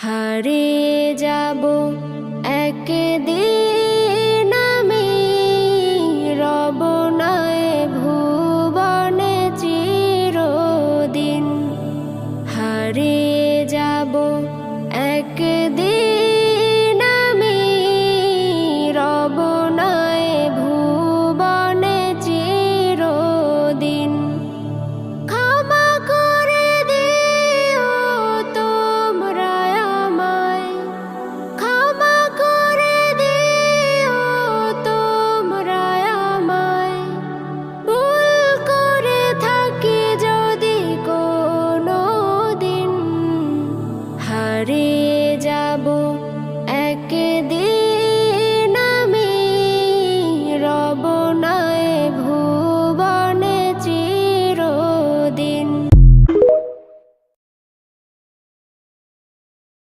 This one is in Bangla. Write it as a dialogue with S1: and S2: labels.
S1: হারিয়ে যাব একদিন আমি, রব নাই ভুবনে চিরদিন। হারিয়ে যাব একদিন আমি, রব নাই ভুবনে চিরদিন। ক্ষমা করে দিও তোমরা আমায়, ক্ষমা করে দিও তোমরা আমায়। ভুল করে থাকি যদি কোনো দিন, হারিয়ে যাব